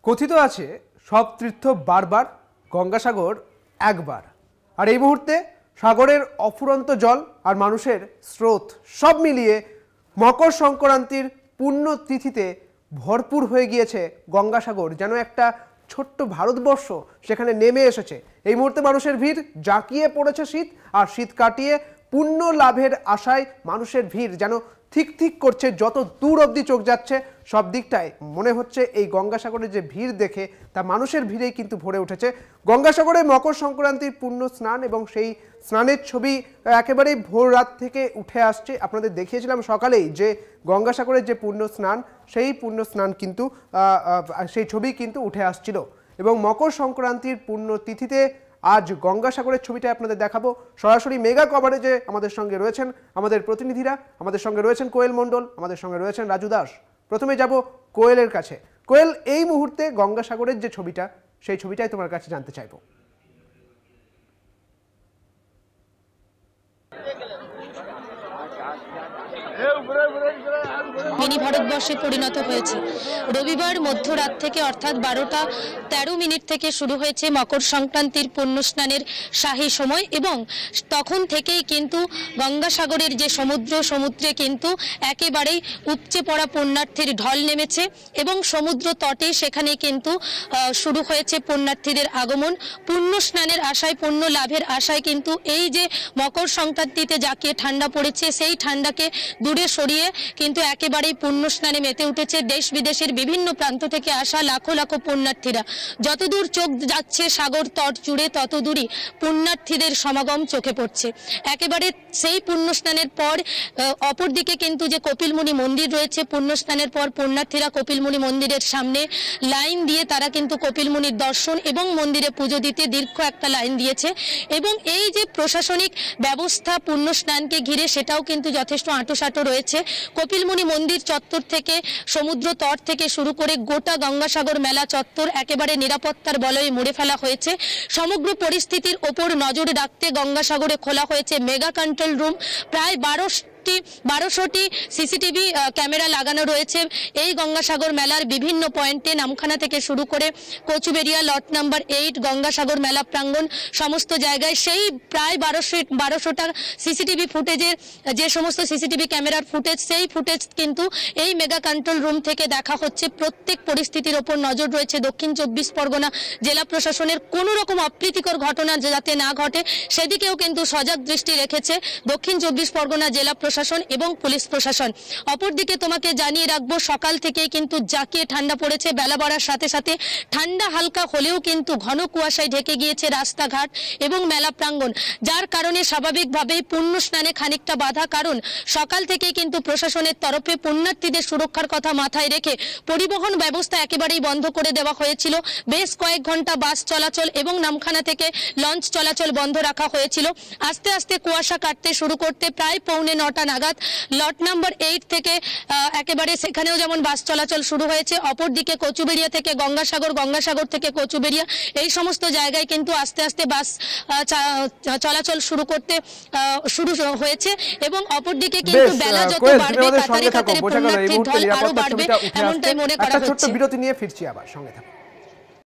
কথিত আছে সব তীর্থ বারবার, গঙ্গাসাগর একবার। আর এই মুহূর্তে সাগরের অফুরন্ত জল আর মানুষের স্রোত সব মিলিয়ে মকর সংক্রান্তির পুণ্য তিথিতে ভরপুর হয়ে গিয়েছে গঙ্গাসাগর। যেন একটা ছোট্ট ভারতবর্ষ সেখানে নেমে এসেছে। এই মুহূর্তে মানুষের ভিড়, জাঁকিয়ে পড়েছে শীত, আর শীত কাটিয়ে পুণ্য লাভের আশায় মানুষের ভিড় যেন ঠিক ঠিক করছে। যত দূর অবধি চোখ যাচ্ছে সব দিকটায় মনে হচ্ছে এই গঙ্গাসাগরের যে ভিড় দেখে তা মানুষের ভিড়েই কিন্তু ভরে উঠেছে। গঙ্গাসাগরে মকর সংক্রান্তির পুণ্য স্নান এবং সেই স্নানের ছবি একেবারেই ভোর রাত থেকে উঠে আসছে। আপনাদের দেখিয়েছিলাম সকালেই যে গঙ্গাসাগরের যে পুণ্য স্নান, সেই পুণ্য স্নান কিন্তু সেই ছবি কিন্তু উঠে আসছিল। এবং মকর সংক্রান্তির পুণ্য তিথিতে আজ গঙ্গাসাগরের ছবিটা আপনাদের দেখাবো। সরাসরি মেগা কভারেজে আমাদের সঙ্গে রয়েছেন আমাদের প্রতিনিধিরা। আমাদের সঙ্গে রয়েছেন কোয়েল মণ্ডল, আমাদের সঙ্গে রয়েছেন রাজু দাস। প্রথমে যাব কোয়েলের কাছে। কোয়েল, এই মুহূর্তে গঙ্গাসাগরের যে ছবিটা, সেই ছবিটাই তোমার কাছে জানতে চাইবো। মিনি ভারতবর্ষে পরিণত হয়েছে। রবিবার মধ্যরাত থেকে অর্থাৎ 12টা 13 মিনিট থেকে শুরু হয়েছে মকর সংক্রান্তির পুণ্য স্নানের শাহী সময়, এবং তখন থেকেই কিন্তু গঙ্গাসাগরের যে সমুদ্রে কিন্তু একেবারেই উপচে পড়া পুণ্যার্থীর ঢল নেমেছে এবং সমুদ্র তটে সেখানে কিন্তু শুরু হয়েছে পুণ্যার্থীদের আগমন। পুণ্য স্নানের আশায়, পুণ্য লাভের আশায় কিন্তু এই যে মকর সংক্রান্তিতে জাঁকিয়ে ঠান্ডা পড়েছে, সেই ঠান্ডাকে দূরে সরিয়ে কিন্তু একেবারেই পুণ্য স্নানে মেতে উঠেছে দেশ বিদেশের বিভিন্ন প্রান্ত থেকে আসা লাখো লাখো পুণ্যার্থীরা। যতদূর চোখ যাচ্ছে সাগর তট জুড়ে ততদূরই পুণ্যার্থীদের সমাগম চোখে পড়ছে। একেবারে সেই পুণ্য স্নানের পর অপরদিকে কিন্তু যে কপিলমুনি মন্দির রয়েছে, পুণ্য স্নানের পর পুণ্যার্থীরা কপিলমুনি মন্দিরের সামনে লাইন দিয়ে তারা কিন্তু কপিলমুনির দর্শন এবং মন্দিরে পুজো দিতে দীর্ঘ একটা লাইন দিয়েছে। এবং এই যে প্রশাসনিক ব্যবস্থা পুণ্য স্নানকে ঘিরে, সেটাও কিন্তু যথেষ্ট আঁটোসাঁটো রয়েছে। কপিলমুনি মন্দির চত্বর থেকে সমুদ্র তট থেকে শুরু করে গোটা গঙ্গাসাগর মেলা চত্বর একেবারে নিরাপত্তার বলয়ে মুড়ে ফেলা হয়েছে। সমগ্র পরিস্থিতির ওপর নজর রাখতে গঙ্গাসাগরে খোলা হয়েছে মেগা কন্ট্রোল রুম। প্রায় 1200টি সিসিটিভি ক্যামেরা লাগানো রয়েছে এই গঙ্গাসাগর মেলার বিভিন্ন পয়েন্টে, নামখানা থেকে শুরু করে কচুবেড়িয়া, লট নাম্বার 8, গঙ্গাসাগর মেলা প্রাঙ্গণ, সমস্ত জায়গায় সেই প্রায় 1200টা সিসিটিভি ফুটেজের যে সমস্ত সিসিটিভি ক্যামেরার ফুটেজ, সেই ফুটেজ কিন্তু এই মেগা কন্ট্রোল রুম থেকে দেখা হচ্ছে। প্রত্যেক পরিস্থিতির ওপর নজর রয়েছে দক্ষিণ 24 পরগনা জেলা প্রশাসনের। কোনো রকম অপ্রীতিকর ঘটনা যাতে না ঘটে সেদিকেও কিন্তু সজাগ দৃষ্টি রেখেছে দক্ষিণ 24 পরগনা জেলা প্রশাসন এবং পুলিশ প্রশাসন। অপরদিকে তোমাকে জানিয়ে রাখবো, সকাল থেকে কিন্তু জাঁকিয়ে ঠান্ডা পড়েছে। বেলা বাড়ার সাথে সাথে ঠান্ডা হালকা হলেও কিন্তু ঘন কুয়াশায় ঢেকে গিয়েছে রাস্তাঘাট এবং মেলা প্রাঙ্গণ, যার কারণে স্বাভাবিকভাবেই পুণ্য স্নানে খানিকটা বাধা। কারণ সকাল থেকেই কিন্তু প্রশাসনের তরফে পুণ্যার্থীদের সুরক্ষার কথা মাথায় রেখে পরিবহন ব্যবস্থা একেবারেই বন্ধ করে দেওয়া হয়েছিল। বেশ কয়েক ঘন্টা বাস চলাচল এবং নামখানা থেকে লঞ্চ চলাচল বন্ধ রাখা হয়েছিল। আস্তে আস্তে কুয়াশা কাটতে শুরু করতে প্রায় 9:45 নাগাদ লট নাম্বার 8 থেকে একেবারে সেখানেও যেমন বাস চলাচল শুরু হয়েছে। অপরদিকে কচুবেড়িয়া থেকে গঙ্গাসাগর, গঙ্গাসাগর থেকে কচুবেড়িয়া, এই সমস্ত জায়গায় কিন্তু আস্তে আস্তে বাস চলাচল শুরু হয়েছে। এবং অপরদিকে কিন্তু বেলা যত বাড়বে কাতারে কাতারে পুণ্যার্থীর ঢল আরো বাড়বে, এমনটাই মনে করা হচ্ছে। ছোট্ট বিরতি নিয়ে ফিরছি, আবার সঙ্গে থাকুন।